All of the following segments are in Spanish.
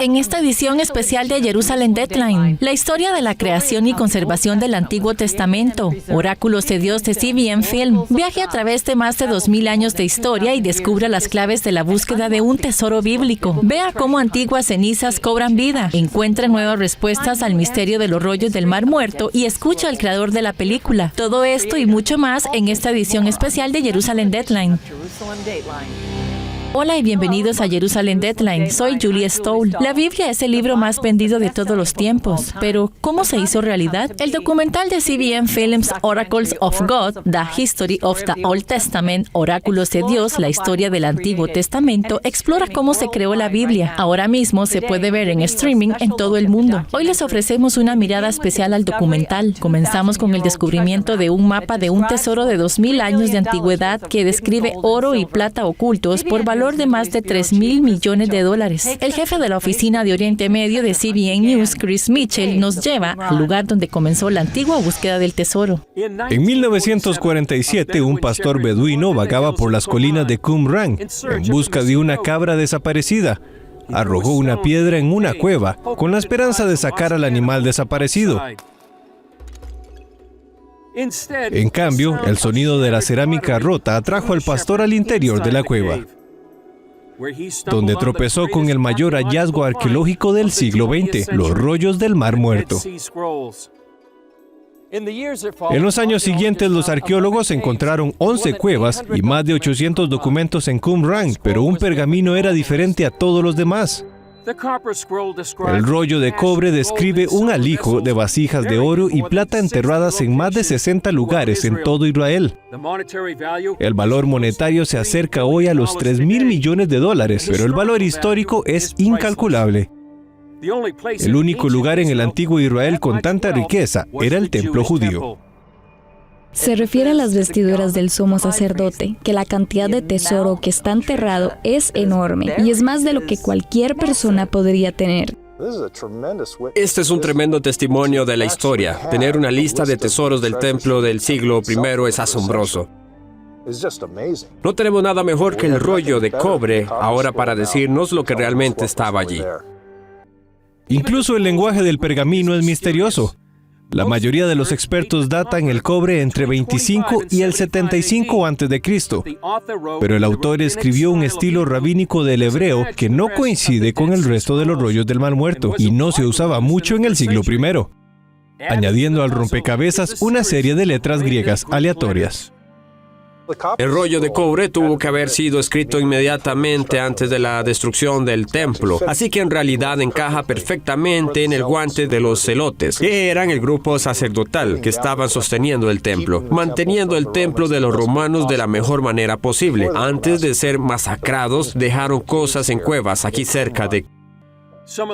En esta edición especial de Jerusalem Deadline, la historia de la creación y conservación del Antiguo Testamento, Oráculos de Dios de CBN Film. Viaje a través de más de 2000 años de historia y descubra las claves de la búsqueda de un tesoro bíblico. Vea cómo antiguas cenizas cobran vida, encuentre nuevas respuestas al misterio de los rollos del Mar Muerto y escucha al creador de la película. Todo esto y mucho más en esta edición especial de Jerusalem Deadline. Hola y bienvenidos a Jerusalem Deadline. Soy Julie Stoll. La Biblia es el libro más vendido de todos los tiempos. Pero, ¿cómo se hizo realidad? El documental de CBN Films Oracles of God, The History of the Old Testament, Oráculos de Dios, la historia del Antiguo Testamento, explora cómo se creó la Biblia. Ahora mismo se puede ver en streaming en todo el mundo. Hoy les ofrecemos una mirada especial al documental. Comenzamos con el descubrimiento de un mapa de un tesoro de 2000 años de antigüedad que describe oro y plata ocultos por valor de más de $3,000 millones. El jefe de la oficina de Oriente Medio de CBN News, Chris Mitchell, nos lleva al lugar donde comenzó la antigua búsqueda del tesoro. En 1947, un pastor beduino vagaba por las colinas de Qumran en busca de una cabra desaparecida. Arrojó una piedra en una cueva con la esperanza de sacar al animal desaparecido. En cambio, el sonido de la cerámica rota atrajo al pastor al interior de la cueva, donde tropezó con el mayor hallazgo arqueológico del siglo XX, los rollos del Mar Muerto. En los años siguientes, los arqueólogos encontraron 11 cuevas y más de 800 documentos en Qumran, pero un pergamino era diferente a todos los demás. El rollo de cobre describe un alijo de vasijas de oro y plata enterradas en más de 60 lugares en todo Israel. El valor monetario se acerca hoy a los $3,000 millones, pero el valor histórico es incalculable. El único lugar en el antiguo Israel con tanta riqueza era el templo judío. Se refiere a las vestiduras del sumo sacerdote, que la cantidad de tesoro que está enterrado es enorme y es más de lo que cualquier persona podría tener. Este es un tremendo testimonio de la historia. Tener una lista de tesoros del templo del siglo I es asombroso. No tenemos nada mejor que el rollo de cobre ahora para decirnos lo que realmente estaba allí. Incluso el lenguaje del pergamino es misterioso. La mayoría de los expertos datan el cobre entre 25 y el 75 a.C., pero el autor escribió un estilo rabínico del hebreo que no coincide con el resto de los rollos del Mar Muerto y no se usaba mucho en el siglo I, añadiendo al rompecabezas una serie de letras griegas aleatorias. El rollo de cobre tuvo que haber sido escrito inmediatamente antes de la destrucción del templo, así que en realidad encaja perfectamente en el guante de los celotes, que eran el grupo sacerdotal que estaban sosteniendo el templo, manteniendo el templo de los romanos de la mejor manera posible. Antes de ser masacrados, dejaron cosas en cuevas aquí cerca de...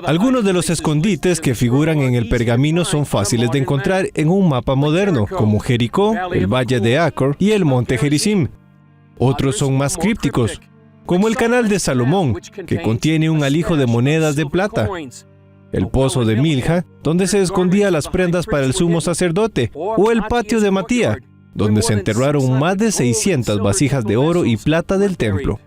Algunos de los escondites que figuran en el pergamino son fáciles de encontrar en un mapa moderno, como Jericó, el Valle de Acor y el Monte Gerizim. Otros son más crípticos, como el Canal de Salomón, que contiene un alijo de monedas de plata, el Pozo de Milja, donde se escondían las prendas para el sumo sacerdote, o el Patio de Matía, donde se enterraron más de 600 vasijas de oro y plata del templo.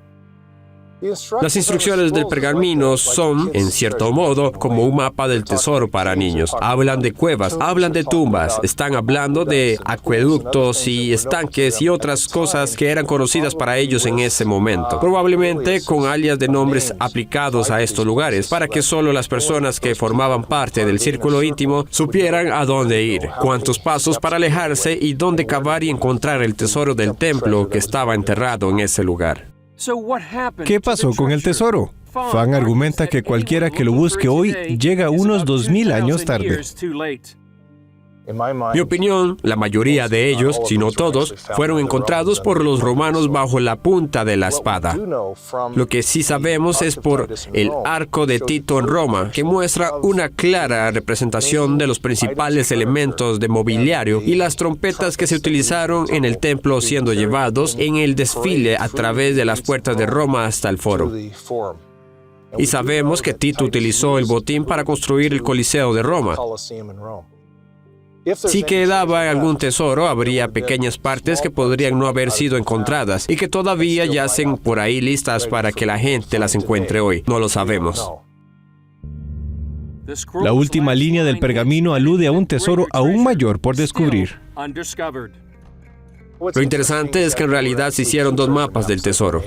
Las instrucciones del pergamino son, en cierto modo, como un mapa del tesoro para niños. Hablan de cuevas, hablan de tumbas, están hablando de acueductos y estanques y otras cosas que eran conocidas para ellos en ese momento. Probablemente con alias de nombres aplicados a estos lugares, para que solo las personas que formaban parte del círculo íntimo supieran a dónde ir, cuántos pasos para alejarse y dónde cavar y encontrar el tesoro del templo que estaba enterrado en ese lugar. ¿Qué pasó con el tesoro? Fan argumenta que cualquiera que lo busque hoy llega unos 2000 años tarde. Mi opinión, la mayoría de ellos, si no todos, fueron encontrados por los romanos bajo la punta de la espada. Lo que sí sabemos es por el arco de Tito en Roma, que muestra una clara representación de los principales elementos de mobiliario y las trompetas que se utilizaron en el templo siendo llevados en el desfile a través de las puertas de Roma hasta el foro. Y sabemos que Tito utilizó el botín para construir el Coliseo de Roma. Si quedaba algún tesoro, habría pequeñas partes que podrían no haber sido encontradas y que todavía yacen por ahí listas para que la gente las encuentre hoy. No lo sabemos. La última línea del pergamino alude a un tesoro aún mayor por descubrir. Lo interesante es que en realidad se hicieron 2 mapas del tesoro.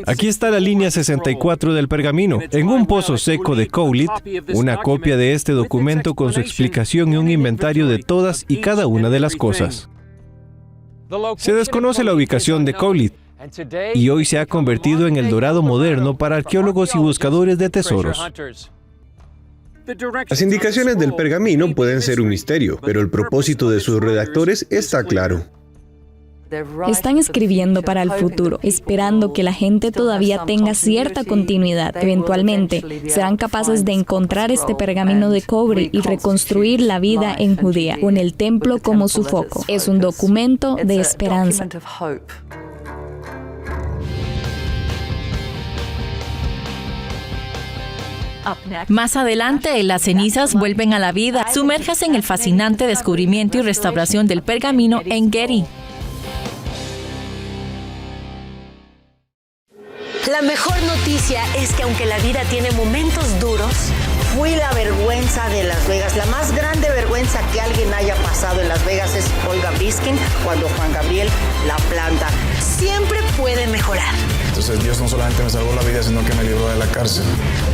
Aquí está la línea 64 del pergamino. En un pozo seco de Cowlitz, una copia de este documento con su explicación y un inventario de todas y cada una de las cosas. Se desconoce la ubicación de Cowlitz y hoy se ha convertido en el Dorado moderno para arqueólogos y buscadores de tesoros. Las indicaciones del pergamino pueden ser un misterio, pero el propósito de sus redactores está claro. Están escribiendo para el futuro, esperando que la gente todavía tenga cierta continuidad. Eventualmente, serán capaces de encontrar este pergamino de cobre y reconstruir la vida en Judea, con el templo como su foco. Es un documento de esperanza. Más adelante, las cenizas vuelven a la vida. Sumérjase en el fascinante descubrimiento y restauración del pergamino en Getty. La mejor noticia es que aunque la vida tiene momentos duros, fui la vergüenza de Las Vegas. La más grande vergüenza que alguien haya pasado en Las Vegas es Olga Biskin cuando Juan Gabriel la planta. Siempre puede mejorar. Entonces Dios no solamente me salvó la vida, sino que me libró de la cárcel.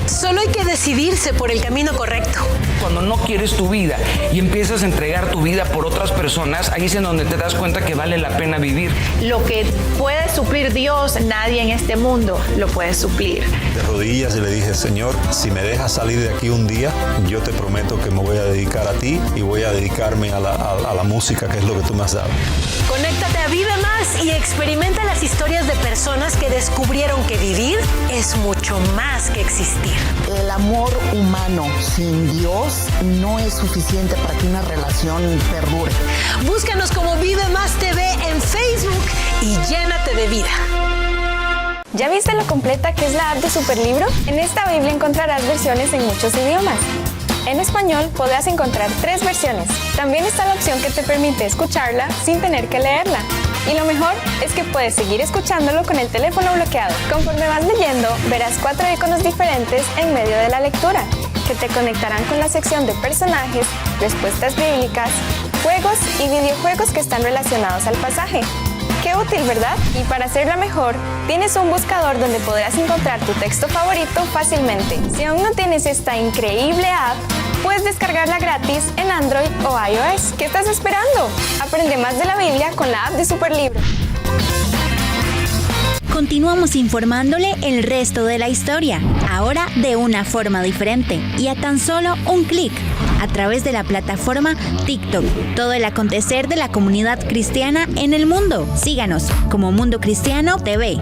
Solo hay que decidirse por el camino correcto. Cuando no quieres tu vida y empiezas a entregar tu vida por otras personas, ahí es en donde te das cuenta que vale la pena vivir. Lo que puede suplir Dios, nadie en este mundo lo puede suplir. De rodillas y le dije, Señor, si me dejas salir de aquí un día, yo te prometo que me voy a dedicar a ti y voy a dedicarme a la música, que es lo que tú me has dado. Conéctate a Vive Más y experimenta las historias de personas que descubrieron que vivir es mucho más que existir. El amor humano sin Dios no es suficiente para que una relación perdure. Búscanos como Vive Más TV en Facebook y llénate de vida. ¿Ya viste lo completa que es la app de Superlibro? En esta Biblia encontrarás versiones en muchos idiomas. En español podrás encontrar 3 versiones. También está la opción que te permite escucharla sin tener que leerla. Y lo mejor es que puedes seguir escuchándolo con el teléfono bloqueado. Conforme vas leyendo, verás 4 iconos diferentes en medio de la lectura, que te conectarán con la sección de personajes, respuestas bíblicas, juegos y videojuegos que están relacionados al pasaje. ¡Qué útil!, ¿verdad? Y para hacerla mejor, tienes un buscador donde podrás encontrar tu texto favorito fácilmente. Si aún no tienes esta increíble app, puedes descargarla gratis en Android o iOS. ¿Qué estás esperando? Aprende más de la Biblia con la app de Superlibro. Continuamos informándole el resto de la historia, ahora de una forma diferente y a tan solo un clic, a través de la plataforma TikTok. Todo el acontecer de la comunidad cristiana en el mundo. Síganos como Mundo Cristiano TV.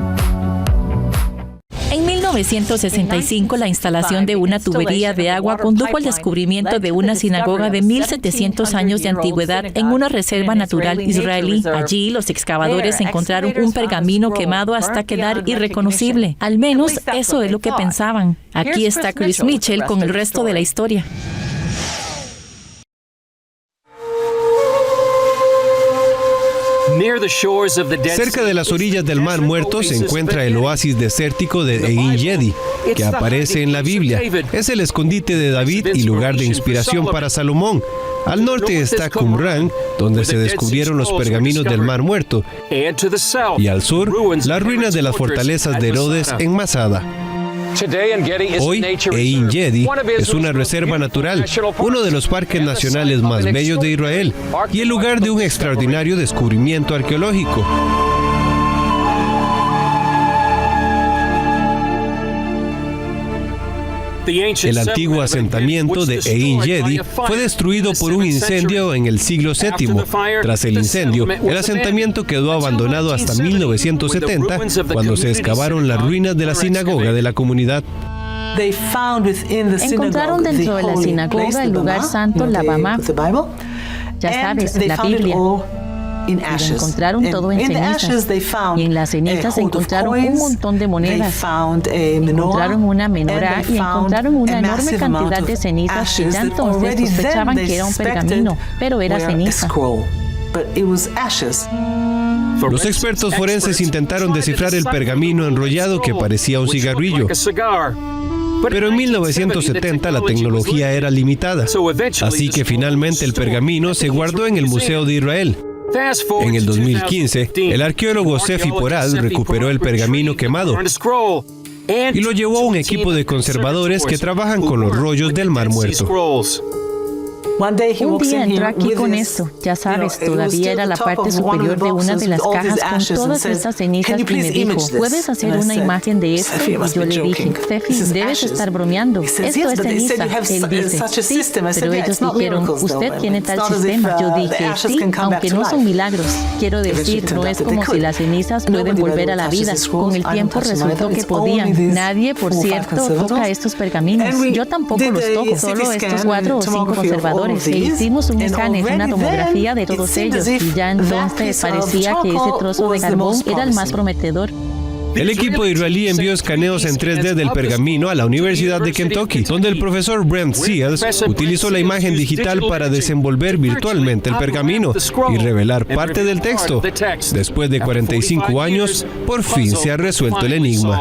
En 1965, la instalación de una tubería de agua condujo al descubrimiento de una sinagoga de 1,700 años de antigüedad en una reserva natural israelí. Allí, los excavadores encontraron un pergamino quemado hasta quedar irreconocible. Al menos eso es lo que pensaban. Aquí está Chris Mitchell con el resto de la historia. Cerca de las orillas del Mar Muerto se encuentra el oasis desértico de En Gedi, que aparece en la Biblia. Es el escondite de David y lugar de inspiración para Salomón. Al norte está Qumran, donde se descubrieron los pergaminos del Mar Muerto. Y al sur, las ruinas de las fortalezas de Herodes en Masada. Hoy, En Gedi es una reserva natural, uno de los parques nacionales más bellos de Israel y el lugar de un extraordinario descubrimiento arqueológico. El antiguo asentamiento de En Gedi fue destruido por un incendio en el siglo VII. Tras el incendio, el asentamiento quedó abandonado hasta 1970, cuando se excavaron las ruinas de la sinagoga de la comunidad. Encontraron dentro de la sinagoga el lugar santo, la Bamá. Ya sabes, la Biblia. Y lo encontraron todo en cenizas. Y en las cenizas encontraron un montón de monedas. Encontraron una menorá y encontraron una enorme cantidad de cenizas que ya entonces sospechaban que era un pergamino, pero era ceniza. Los expertos forenses intentaron descifrar el pergamino enrollado que parecía un cigarrillo. Pero en 1970 la tecnología era limitada, así que finalmente el pergamino se guardó en el Museo de Israel. En el 2015, el arqueólogo Sefi Poral recuperó el pergamino quemado y lo llevó a un equipo de conservadores que trabajan con los rollos del Mar Muerto. Un día entró aquí con esto, ya sabes, todavía era la parte superior de una de las cajas con todas estas cenizas y me dijo, ¿puedes hacer una imagen de esto? Y yo le dije, Sefi, debes estar bromeando, esto es ceniza. Él dice, sí, pero ellos dijeron, usted tiene tal sistema. Yo dije, sí, aunque no son milagros. Quiero decir, no es como si las cenizas pueden volver a la vida. Con el tiempo resultó que podían. Nadie, por cierto, toca estos pergaminos. Yo tampoco los toco, solo estos 4 o 5 conservadores. E hicimos un escáner, una tomografía de todos ellos y ya entonces parecía que ese trozo de carbón era el más prometedor. El equipo israelí envió escaneos en 3D del pergamino a la Universidad de Kentucky, donde el profesor Brent Seals utilizó la imagen digital para desenvolver virtualmente el pergamino y revelar parte del texto. Después de 45 años, por fin se ha resuelto el enigma.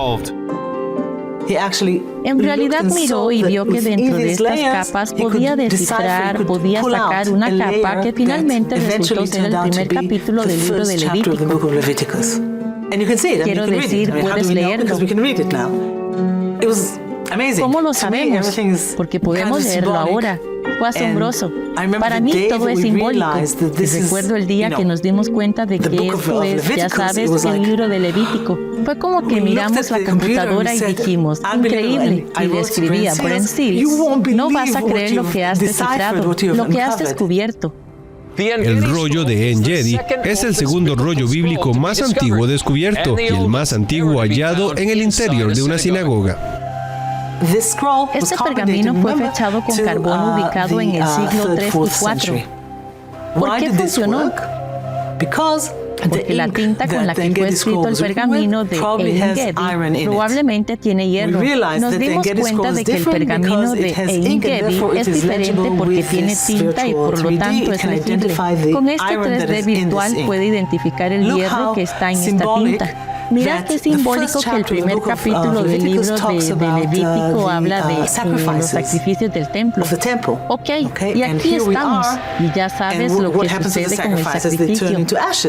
En realidad miró y vio que dentro de estas capas podía descifrar, podía sacar una capa que finalmente resultó ser el primer capítulo del libro de Levítico. Quiero decir, puedes leerlo. ¿Cómo lo sabemos? Porque podemos leerlo ahora. Fue asombroso. Para mí todo es simbólico. Y recuerdo el día que nos dimos cuenta de que esto es, ya sabes, el libro de Levítico. Fue como que miramos la computadora y dijimos, increíble. Y le escribí a Brent Seals, no vas a creer lo que has descifrado, lo que has descubierto. El rollo de En-Gedi es el segundo rollo bíblico más antiguo descubierto y el más antiguo hallado en el interior de una sinagoga. Este pergamino fue fechado con carbón ubicado en el siglo III y IV. ¿Por qué funcionó? Porque la tinta con la que fue escrito el pergamino de En-Gedi probablemente tiene hierro. Nos dimos cuenta de que el pergamino de En-Gedi es diferente porque tiene tinta y por lo tanto es legible. Con este 3D virtual puede identificar el hierro que está en esta tinta. Mirad qué simbólico que el primer capítulo del libro de Levítico habla de los sacrificios del templo. Ok, y aquí estamos. Y ya sabes lo que sucede con el sacrificio,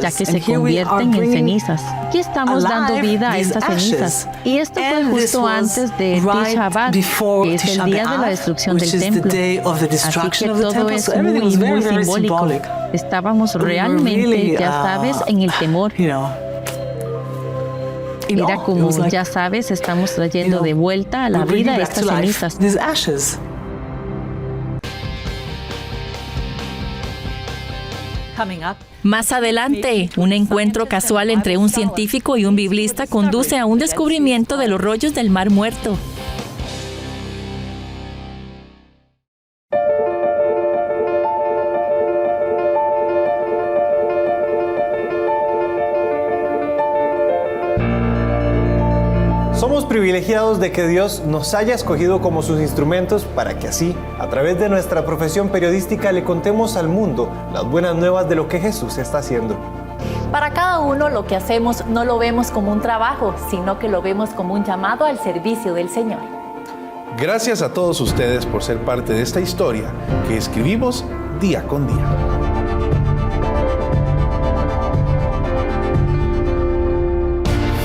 ya que se convierten en cenizas. Aquí estamos dando vida a estas cenizas. Y esto fue justo antes de Tisha B'Av, que es el día de la destrucción del templo. Así que todo es muy, muy simbólico. Estábamos realmente, ya sabes, en el temor. Era como, ya sabes, estamos trayendo de vuelta a la vida estas cenizas. Más adelante, un encuentro casual entre un científico y un biblista conduce a un descubrimiento de los rollos del Mar Muerto. Somos privilegiados de que Dios nos haya escogido como sus instrumentos para que así, a través de nuestra profesión periodística, le contemos al mundo las buenas nuevas de lo que Jesús está haciendo. Para cada uno lo que hacemos no lo vemos como un trabajo, sino que lo vemos como un llamado al servicio del Señor. Gracias a todos ustedes por ser parte de esta historia que escribimos día con día.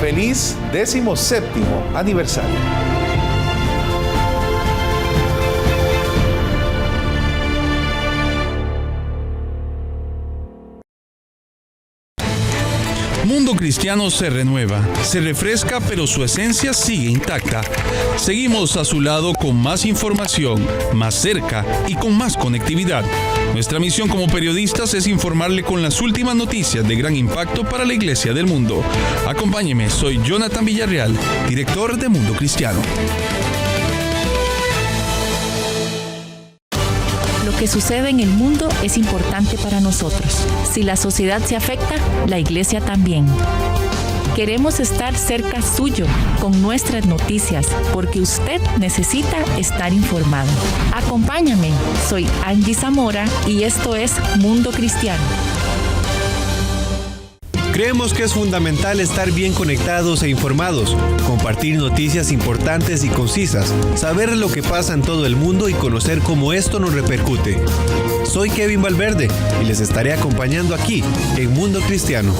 Feliz 17º aniversario. Mundo Cristiano se renueva, se refresca, pero su esencia sigue intacta. Seguimos a su lado con más información, más cerca y con más conectividad. Nuestra misión como periodistas es informarle con las últimas noticias de gran impacto para la Iglesia del mundo. Acompáñeme, soy Jonathan Villarreal, director de Mundo Cristiano. Lo que sucede en el mundo es importante para nosotros. Si la sociedad se afecta, la Iglesia también. Queremos estar cerca suyo con nuestras noticias, porque usted necesita estar informado. Acompáñame, soy Angie Zamora y esto es Mundo Cristiano. Creemos que es fundamental estar bien conectados e informados, compartir noticias importantes y concisas, saber lo que pasa en todo el mundo y conocer cómo esto nos repercute. Soy Kevin Valverde y les estaré acompañando aquí en Mundo Cristiano.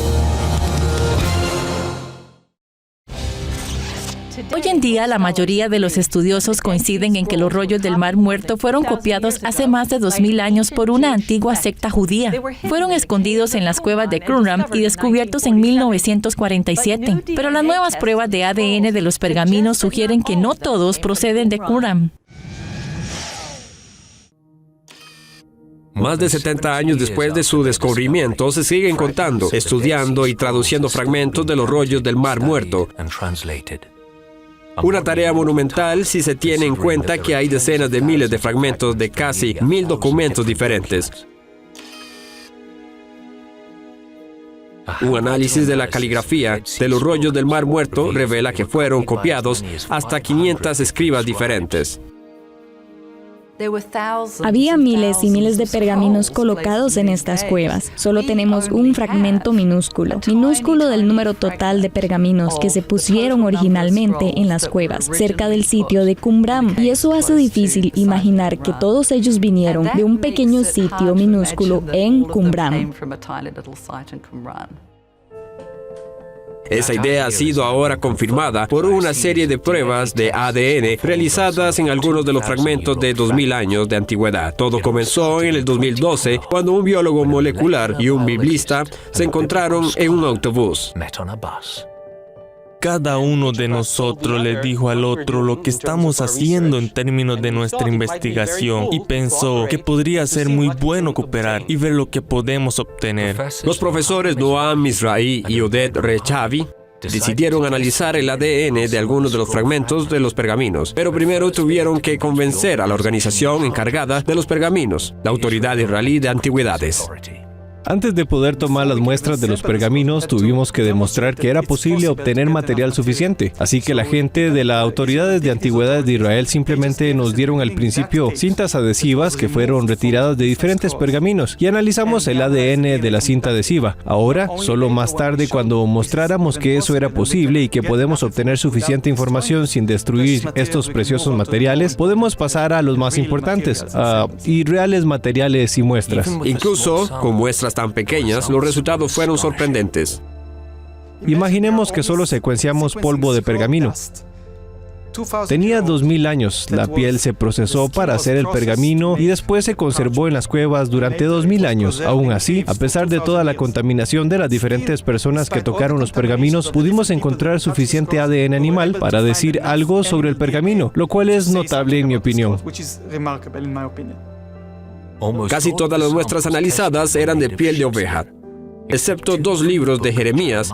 Hoy en día, la mayoría de los estudiosos coinciden en que los rollos del Mar Muerto fueron copiados hace más de 2000 años por una antigua secta judía. Fueron escondidos en las cuevas de Qumran y descubiertos en 1947. Pero las nuevas pruebas de ADN de los pergaminos sugieren que no todos proceden de Qumran. Más de 70 años después de su descubrimiento, se siguen contando, estudiando y traduciendo fragmentos de los rollos del Mar Muerto. Una tarea monumental si se tiene en cuenta que hay decenas de miles de fragmentos de casi 1000 documentos diferentes. Un análisis de la caligrafía de los rollos del Mar Muerto revela que fueron copiados hasta 500 escribas diferentes. Había miles y miles de pergaminos colocados en estas cuevas. Solo tenemos un fragmento minúsculo del número total de pergaminos que se pusieron originalmente en las cuevas, cerca del sitio de Qumran. Y eso hace difícil imaginar que todos ellos vinieron de un pequeño sitio minúsculo en Qumran. Esa idea ha sido ahora confirmada por una serie de pruebas de ADN realizadas en algunos de los fragmentos de 2000 años de antigüedad. Todo comenzó en el 2012, cuando un biólogo molecular y un biblista se encontraron en un autobús. Cada uno de nosotros le dijo al otro lo que estamos haciendo en términos de nuestra investigación y pensó que podría ser muy bueno cooperar y ver lo que podemos obtener. Los profesores Noam Mizrahi y Oded Rechavi decidieron analizar el ADN de algunos de los fragmentos de los pergaminos, pero primero tuvieron que convencer a la organización encargada de los pergaminos, la Autoridad Israelí de Antigüedades. Antes de poder tomar las muestras de los pergaminos, tuvimos que demostrar que era posible obtener material suficiente. Así que la gente de las autoridades de antigüedades de Israel simplemente nos dieron al principio cintas adhesivas que fueron retiradas de diferentes pergaminos y analizamos el ADN de la cinta adhesiva. Ahora, solo más tarde, cuando mostráramos que eso era posible y que podemos obtener suficiente información sin destruir estos preciosos materiales, podemos pasar a los más importantes, y reales materiales y muestras. Incluso con muestras tan pequeñas, los resultados fueron sorprendentes. Imaginemos que solo secuenciamos polvo de pergamino. Tenía 2000 años, la piel se procesó para hacer el pergamino y después se conservó en las cuevas durante 2000 años. Aún así, a pesar de toda la contaminación de las diferentes personas que tocaron los pergaminos, pudimos encontrar suficiente ADN animal para decir algo sobre el pergamino, lo cual es notable en mi opinión. Casi todas las muestras analizadas eran de piel de oveja, excepto 2 libros de Jeremías,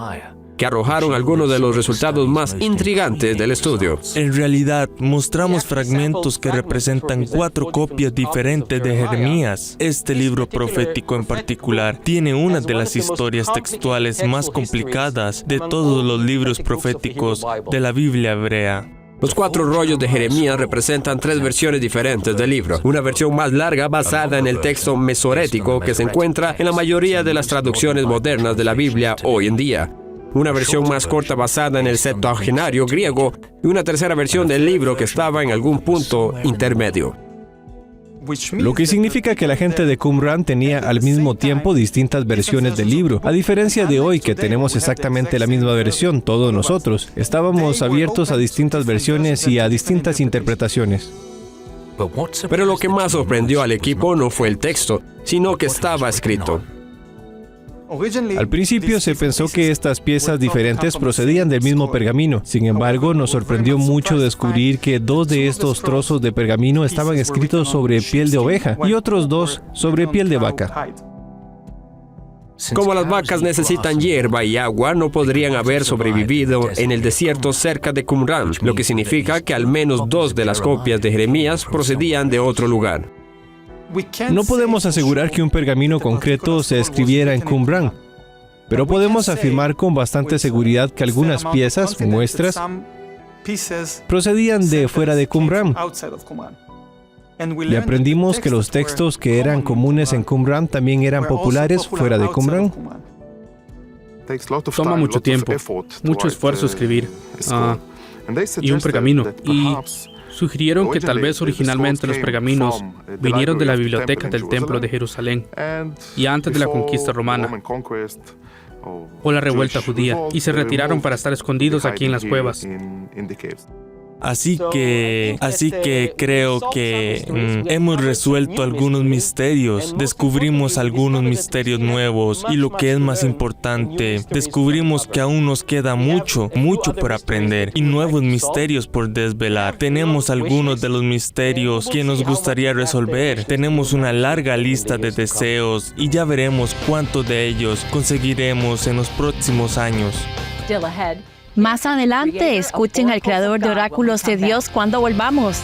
que arrojaron algunos de los resultados más intrigantes del estudio. En realidad, mostramos fragmentos que representan 4 copias diferentes de Jeremías. Este libro profético en particular tiene una de las historias textuales más complicadas de todos los libros proféticos de la Biblia hebrea. Los 4 rollos de Jeremías representan 3 versiones diferentes del libro. Una versión más larga basada en el texto mesorético que se encuentra en la mayoría de las traducciones modernas de la Biblia hoy en día. Una versión más corta basada en el Septuagintario griego y una tercera versión del libro que estaba en algún punto intermedio. Lo que significa que la gente de Qumran tenía al mismo tiempo distintas versiones del libro. A diferencia de hoy, que tenemos exactamente la misma versión, todos nosotros, estábamos abiertos a distintas versiones y a distintas interpretaciones. Pero lo que más sorprendió al equipo no fue el texto, sino que estaba escrito. Al principio se pensó que estas piezas diferentes procedían del mismo pergamino. Sin embargo, nos sorprendió mucho descubrir que 2 de estos trozos de pergamino estaban escritos sobre piel de oveja y otros 2 sobre piel de vaca. Como las vacas necesitan hierba y agua, no podrían haber sobrevivido en el desierto cerca de Qumran, lo que significa que al menos 2 de las copias de Jeremías procedían de otro lugar. No podemos asegurar que un pergamino concreto se escribiera en Qumran, pero podemos afirmar con bastante seguridad que algunas piezas, muestras, procedían de fuera de Qumran. Y aprendimos que los textos que eran comunes en Qumran también eran populares fuera de Qumran. Toma mucho tiempo, mucho esfuerzo escribir, y un pergamino. Y sugirieron que tal vez originalmente los pergaminos vinieron de la biblioteca del Templo de Jerusalén y antes de la conquista romana o la revuelta judía, y se retiraron para estar escondidos aquí en las cuevas. Así que creo que hemos resuelto algunos misterios, descubrimos algunos misterios nuevos y lo que es más importante, descubrimos que aún nos queda mucho por aprender y nuevos misterios por desvelar. Tenemos algunos de los misterios que nos gustaría resolver. Tenemos una larga lista de deseos y ya veremos cuántos de ellos conseguiremos en los próximos años. Más adelante, escuchen al creador de Oráculos de Dios cuando volvamos.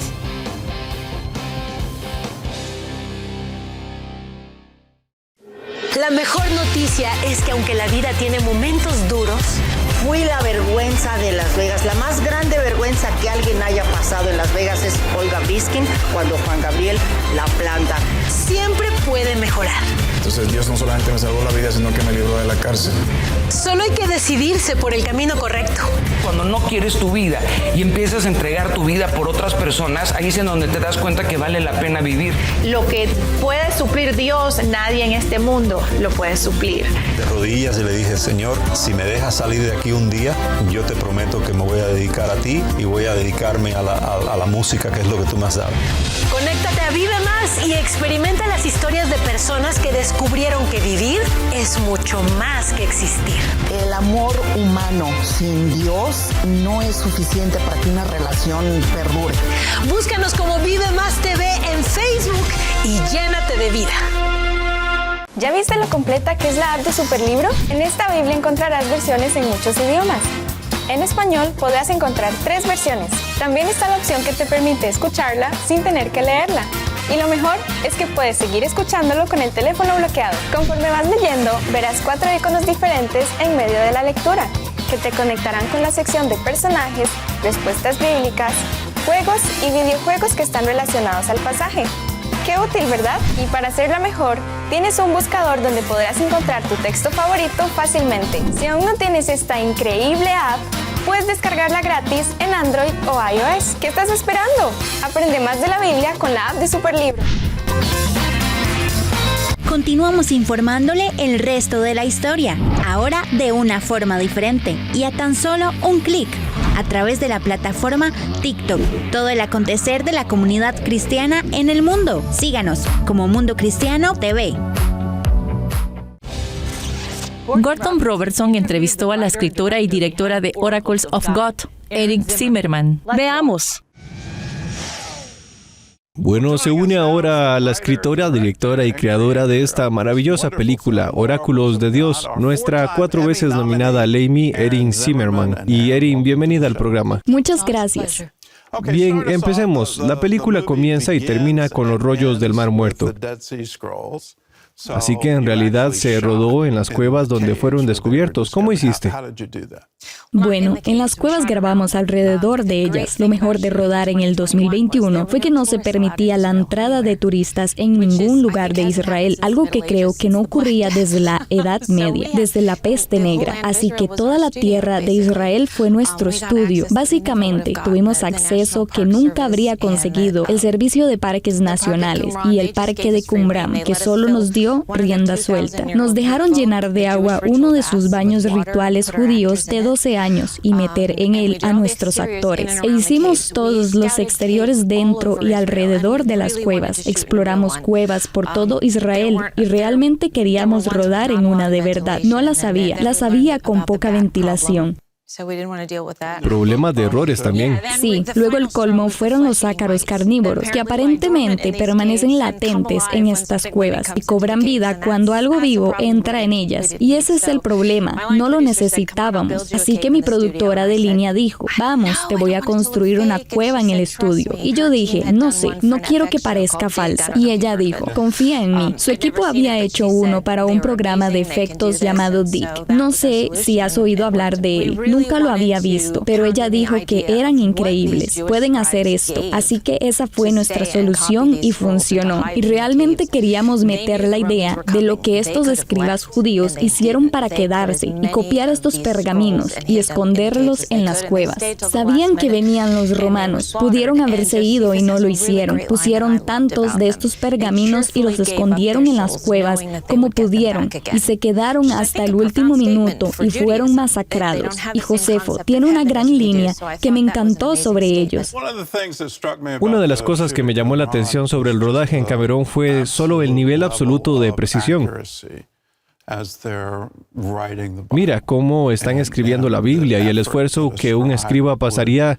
La mejor noticia es que aunque la vida tiene momentos duros, fui la vergüenza de Las Vegas. La más grande vergüenza que alguien haya pasado en Las Vegas es Olga Biskin cuando Juan Gabriel la planta. Siempre puede mejorar. Entonces Dios no solamente me salvó la vida, sino que me libró de la cárcel. Solo hay que decidirse por el camino correcto. Cuando no quieres tu vida y empiezas a entregar tu vida por otras personas, ahí es en donde te das cuenta que vale la pena vivir. Lo que puede suplir Dios, nadie en este mundo lo puede suplir. De rodillas y le dije, Señor, si me dejas salir de aquí un día, yo te prometo que me voy a dedicar a ti y voy a dedicarme a la música, que es lo que tú me has dado. Conéctate a Vive Más y experimenta las historias de personas que descubrieron que vivir es mucho más que existir. El amor humano sin Dios no es suficiente para que una relación perdure. Búscanos como Vive Más TV en Facebook y llénate de vida. ¿Ya viste lo completa que es la app de Superlibro? En esta Biblia encontrarás versiones en muchos idiomas. En español podrás encontrar 3 versiones. También está la opción que te permite escucharla sin tener que leerla. Y lo mejor es que puedes seguir escuchándolo con el teléfono bloqueado. Conforme vas leyendo, verás 4 iconos diferentes en medio de la lectura, que te conectarán con la sección de personajes, respuestas bíblicas, juegos y videojuegos que están relacionados al pasaje. ¡Qué útil!, ¿verdad? Y para hacerla mejor, tienes un buscador donde podrás encontrar tu texto favorito fácilmente. Si aún no tienes esta increíble app, puedes descargarla gratis en Android o iOS. ¿Qué estás esperando? Aprende más de la Biblia con la app de Superlibro. Continuamos informándole el resto de la historia, ahora de una forma diferente y a tan solo un clic, a través de la plataforma TikTok. Todo el acontecer de la comunidad cristiana en el mundo. Síganos como Mundo Cristiano TV. Gordon Robertson entrevistó a la escritora y directora de Oracles of God, Erin Zimmerman. Veamos. Bueno, se une ahora a la escritora, directora y creadora de esta maravillosa película, Oráculos de Dios, nuestra 4 veces nominada Lemmy, Erin Zimmerman. Y Erin, bienvenida al programa. Muchas gracias. Bien, empecemos. La película comienza y termina con los rollos del Mar Muerto. Así que en realidad se rodó en las cuevas donde fueron descubiertos. ¿Cómo hiciste? Bueno, en las cuevas grabamos alrededor de ellas. Lo mejor de rodar en el 2021 fue que no se permitía la entrada de turistas en ningún lugar de Israel, algo que creo que no ocurría desde la Edad Media, desde la Peste Negra. Así que toda la tierra de Israel fue nuestro estudio. Básicamente, tuvimos acceso que nunca habría conseguido el Servicio de Parques Nacionales y el Parque de Qumran, que solo nos dio rienda suelta. Nos dejaron llenar de agua uno de sus baños rituales judíos de 12 años y meter en él a nuestros actores. E hicimos todos los exteriores dentro y alrededor de las cuevas. Exploramos cuevas por todo Israel y realmente queríamos rodar en una de verdad. No las había con poca ventilación. Problemas de errores también. Sí, luego el colmo fueron los ácaros carnívoros, que aparentemente permanecen latentes en estas cuevas y cobran vida cuando algo vivo entra en ellas. Y ese es el problema, no lo necesitábamos. Así que mi productora de línea dijo, vamos, te voy a construir una cueva en el estudio. Y yo dije, no sé, no quiero que parezca falsa. Y ella dijo, confía en mí. Su equipo había hecho uno para un programa de efectos llamado Dick. No sé si has oído hablar de él. nunca lo había visto, pero ella dijo que eran increíbles. Pueden hacer esto. Así que esa fue nuestra solución y funcionó. Y realmente queríamos meter la idea de lo que estos escribas judíos hicieron para quedarse y copiar estos pergaminos y esconderlos en las cuevas. Sabían que venían los romanos. Pudieron haberse ido y no lo hicieron. Pusieron tantos de estos pergaminos y los escondieron en las cuevas como pudieron y se quedaron hasta el último minuto y fueron masacrados. Y Josefo tiene una gran línea que me encantó sobre ellos. Una de las cosas que me llamó la atención sobre el rodaje en Camerón fue solo el nivel absoluto de precisión. Mira cómo están escribiendo la Biblia y el esfuerzo que un escriba pasaría,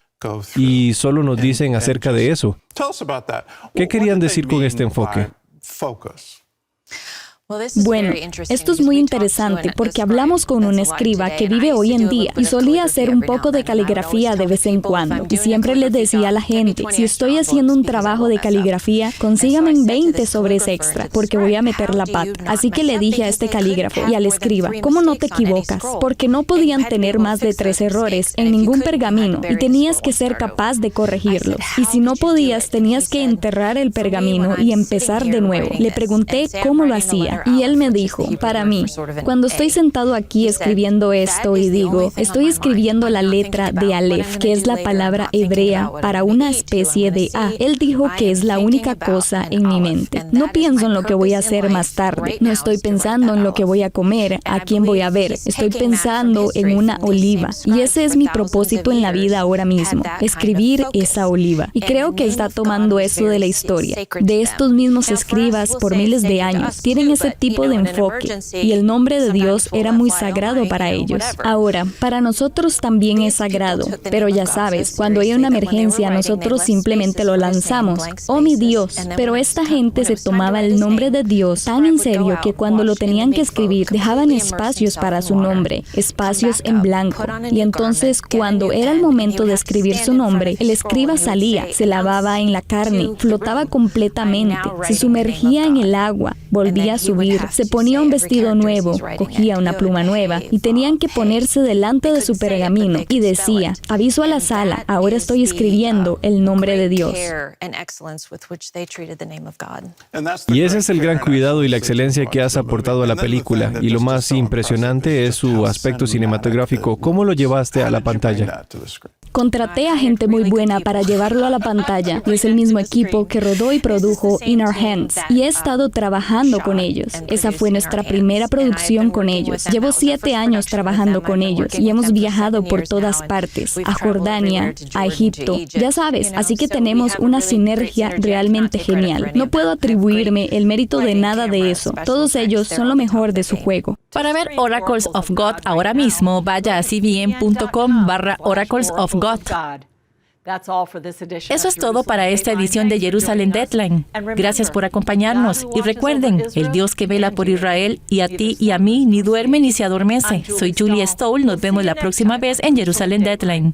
y solo nos dicen acerca de eso. ¿Qué querían decir con este enfoque? Bueno, esto es muy interesante porque hablamos con un escriba que vive hoy en día y solía hacer un poco de caligrafía de vez en cuando. Y siempre le decía a la gente, si estoy haciendo un trabajo de caligrafía, consígame 20 sobres extra porque voy a meter la pata. Así que le dije a este calígrafo y al escriba, ¿cómo no te equivocas? Porque no podían tener más de 3 errores en ningún pergamino y tenías que ser capaz de corregirlos. Y si no podías, tenías que enterrar el pergamino y empezar de nuevo. Le pregunté cómo lo hacía. Y él me dijo, para mí, cuando estoy sentado aquí escribiendo esto y digo, estoy escribiendo la letra de Aleph, que es la palabra hebrea para una especie de A. Él dijo que es la única cosa en mi mente. No pienso en lo que voy a hacer más tarde. No estoy pensando en lo que voy a comer, a quién voy a ver. Estoy pensando en una oliva. Y ese es mi propósito en la vida ahora mismo, escribir esa oliva. Y creo que está tomando eso de la historia, de estos mismos escribas por miles de años. Tienen ese tipo de enfoque y el nombre de Dios era muy sagrado para ellos. Ahora, para nosotros también es sagrado, pero ya sabes, cuando hay una emergencia nosotros simplemente lo lanzamos. Oh mi Dios, pero esta gente se tomaba el nombre de Dios tan en serio que cuando lo tenían que escribir dejaban espacios para su nombre, espacios en blanco. Y entonces cuando era el momento de escribir su nombre, el escriba salía, se lavaba en la carne, flotaba completamente, se sumergía en el agua, volvía a subir, se ponía un vestido nuevo, cogía una pluma nueva y tenían que ponerse delante de su pergamino y decía, aviso a la sala, ahora estoy escribiendo el nombre de Dios. Y ese es el gran cuidado y la excelencia que has aportado a la película, y lo más impresionante es su aspecto cinematográfico. ¿Cómo lo llevaste a la pantalla? Contraté a gente muy buena para llevarlo a la pantalla y es el mismo equipo que rodó y produjo In Our Hands y he estado trabajando con ellos. Esa fue nuestra primera producción con ellos. Llevo 7 años trabajando con ellos y hemos viajado por todas partes, a Jordania, a Egipto, ya sabes, así que tenemos una sinergia realmente genial. No puedo atribuirme el mérito de nada de eso. Todos ellos son lo mejor de su juego. Para ver Oracles of God ahora mismo, vaya a cbn.com/Oracles of God. Eso es todo para esta edición de Jerusalem Deadline. Gracias por acompañarnos y recuerden, el Dios que vela por Israel y a ti y a mí ni duerme ni se adormece. Soy Julie Stoll, nos vemos la próxima vez en Jerusalem Deadline.